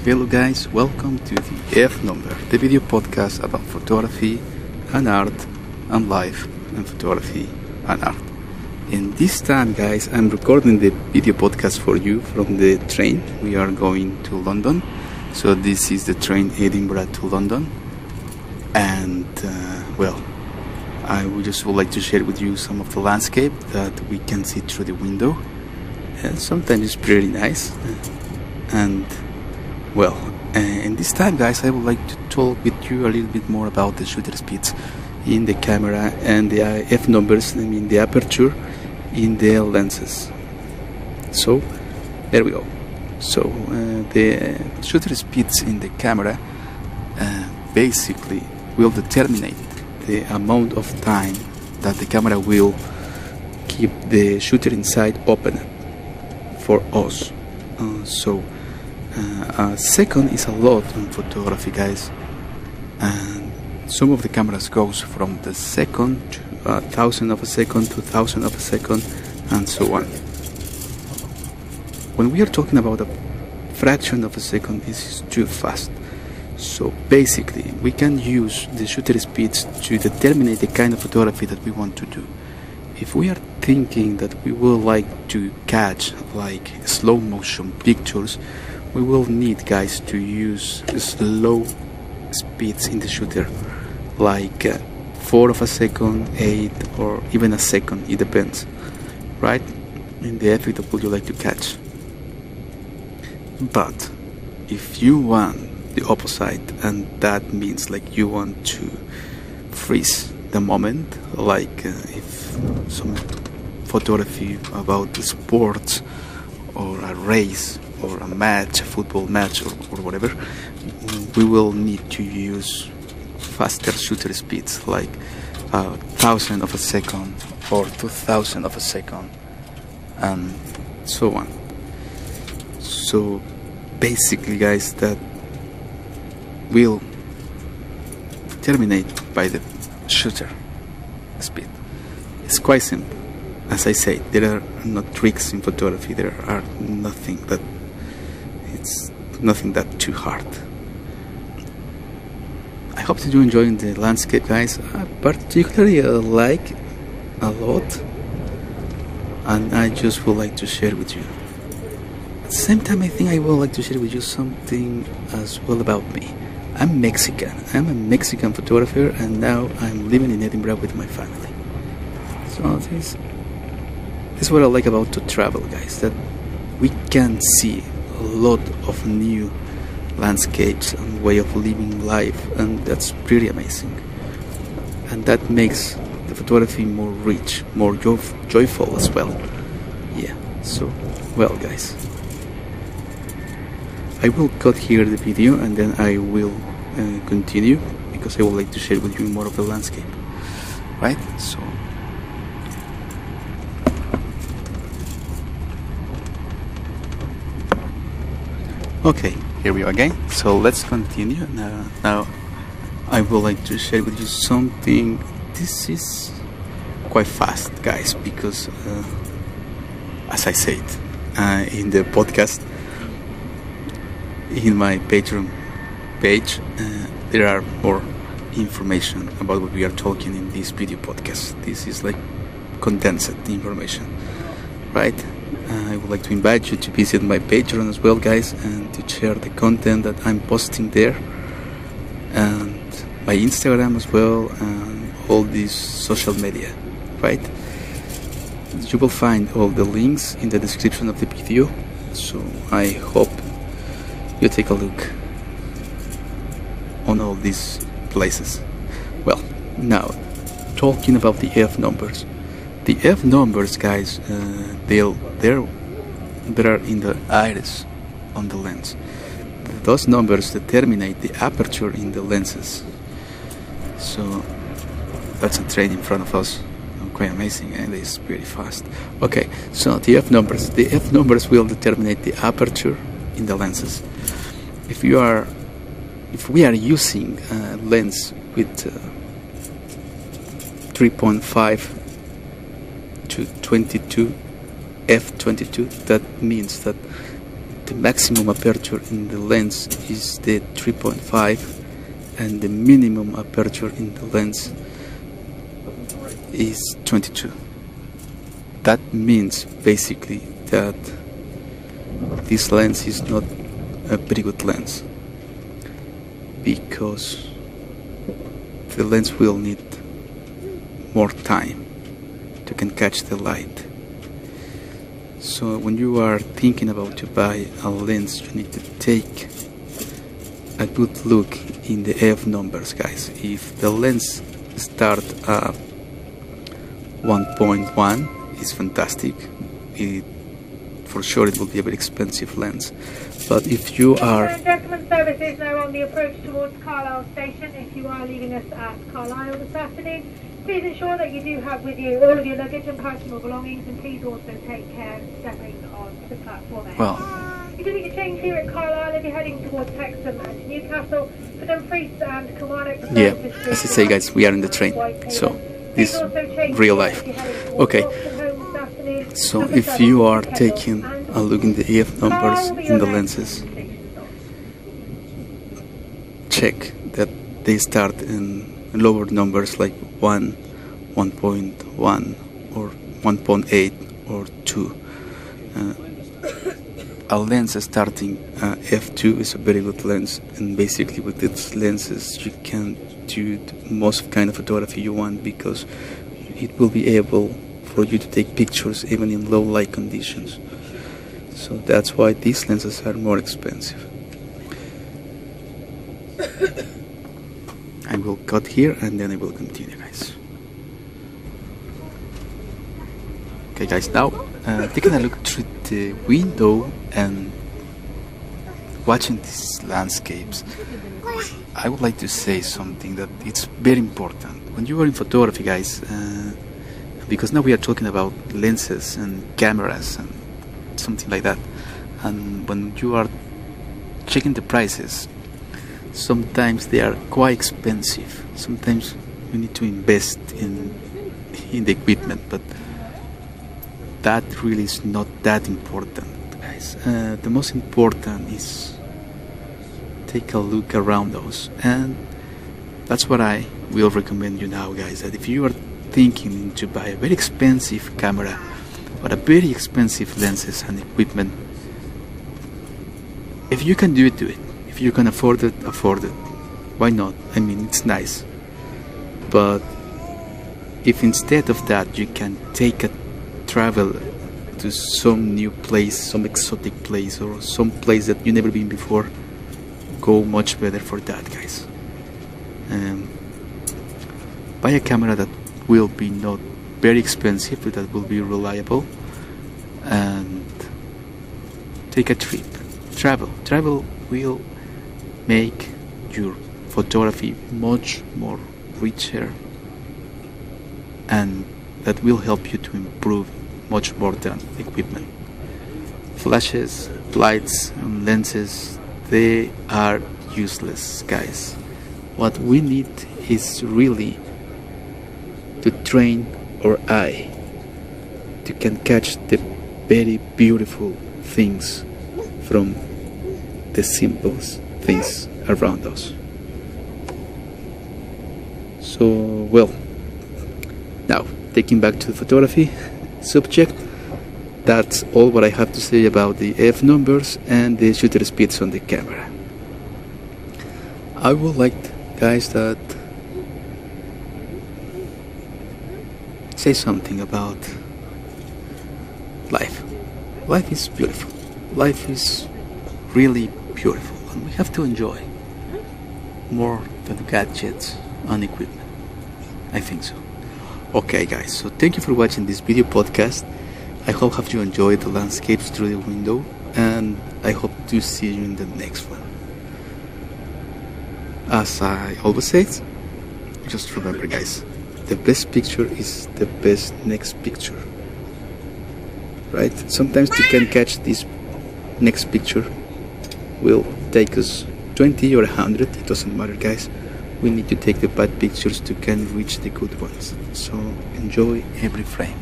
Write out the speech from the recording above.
Hello guys, welcome to the F Number, the video podcast about photography and art and life and photography and art. And this time guys, I'm recording the video podcast for you from the train. We are going to London. So this is the train Edinburgh to London. And I would like to share with you some of the landscape that we can see through the window. And sometimes it's pretty nice. And this time guys, I would like to talk with you a little bit more about the shutter speeds in the camera and the f numbers, the aperture in the lenses. So there we go. So the shutter speeds in the camera basically will determine the amount of time that the camera will keep the shutter inside open for us. A second is a lot in photography guys, and some of the cameras goes from the second to 1,000 of a second to 1,000 of a second and so on. When we are talking about a fraction of a second, this is too fast. So basically we can use the shutter speeds to determine the kind of photography that we want to do. If we are thinking that we would like to catch like slow motion pictures, we will need guys to use slow speeds in the shooter, like 4 of a second, 8 or even a second, it depends, right? In the effect that would you like to catch. But if you want the opposite, and that means like you want to freeze the moment, like if some photography about the sports or a race or a match, a football match or whatever, we will need to use faster shutter speeds, like 1,000 of a second or 2,000 of a second and so on. So basically guys, that will terminate by the shutter speed. It's quite simple. As I say, there are not tricks in photography. There are nothing that too hard. I hope that you're enjoying the landscape guys. I particularly like a lot, and I just would like to share with you. At the same time, I think I would like to share with you something as well about me. I'm Mexican. I'm a Mexican photographer, and now I'm living in Edinburgh with my family. So this is what I like about to travel guys, that we can see a lot of new landscapes and way of living life, and that's pretty amazing, and that makes the photography more rich, more joyful as well. So guys, I will cut here the video and then I will continue, because I would like to share with you more of the landscape, right? So okay, here we are again. So let's continue. Now I would like to share with you something. This is quite fast guys, because as I said in the podcast, in my Patreon page, there are more information about what we are talking in this video podcast. This is like condensed information, right? I would like to invite you to visit my Patreon as well guys, and to share the content that I'm posting there, and my Instagram as well, and all these social media, right? You will find all the links in the description of the video, so I hope you take a look on all these places. Well, now talking about the f numbers. The f numbers guys, they are in the iris on the lens. Those numbers determine the aperture in the lenses. So that's a train in front of us, quite amazing, and it's pretty fast. Okay, so the f numbers will determine the aperture in the lenses. If we are using a lens with 3.5 to 22 f22, that means that the maximum aperture in the lens is the 3.5 and the minimum aperture in the lens is 22. That means basically that this lens is not a very good lens, because the lens will need more time to can catch the light. So when you are thinking about to buy a lens, you need to take a good look in the f numbers, guys. If the lens start at 1.1, it's fantastic. For sure it will be a very expensive lens. But if you are... Gentlemen, service is now on the approach towards Carlisle Station. If you are leaving us at Carlisle this afternoon, please ensure that you do have with you all of your luggage and personal belongings, and please also take care stepping on the platform edge. Well, You do need to change here at Carlisle if you're heading towards Hexham and Newcastle. For Dumfries and Kilmarnock, yeah, as I say, guys, we are in the train, so this is real life. Okay, so if you are taking a look in the EF numbers in the lenses, check that they start in lower numbers like 1, 1.1 or 1.8 or 2. A lens starting f2 is a very good lens, and basically with its lenses you can do most kind of photography you want, because it will be able for you to take pictures even in low light conditions. So that's why these lenses are more expensive. I will cut here and then I will continue, guys. Okay, guys, now taking a look through the window and watching these landscapes, I would like to say something that it's very important when you are in photography, guys, because now we are talking about lenses and cameras and something like that, and when you are checking the prices, sometimes they are quite expensive. Sometimes you need to invest in the equipment, but that really is not that important, guys. The most important is take a look around us, and that's what I will recommend you now, guys, that if you are thinking to buy a very expensive camera or a very expensive lenses and equipment, if you can do it, do it. If you can afford it, afford it. Why not? I mean, it's nice. But if instead of that you can take a travel to some new place, some exotic place, or some place that you never been before, go much better for that, guys. Buy a camera that will be not very expensive, but that will be reliable, and take a trip. Travel will make your photography much more richer, and that will help you to improve much more than equipment. Flashes, lights and lenses, they are useless, guys. What we need is really to train our eye to can catch the very beautiful things from the simple things around us. So, well, now taking back to the photography subject, that's all what I have to say about the f numbers and the shutter speeds on the camera. I would like, guys, that say something about life. Life is beautiful. Life is really beautiful, and we have to enjoy more than gadgets and equipment. I think so. Okay, guys, so thank you for watching this video podcast. I hope have you enjoyed the landscapes through the window, and I hope to see you in the next one. As I always say, just remember, guys, the best picture is the best next picture, right? Sometimes you can catch this next picture will take us 20 or 100, it doesn't matter, guys. We need to take the bad pictures to can reach the good ones. So enjoy every frame.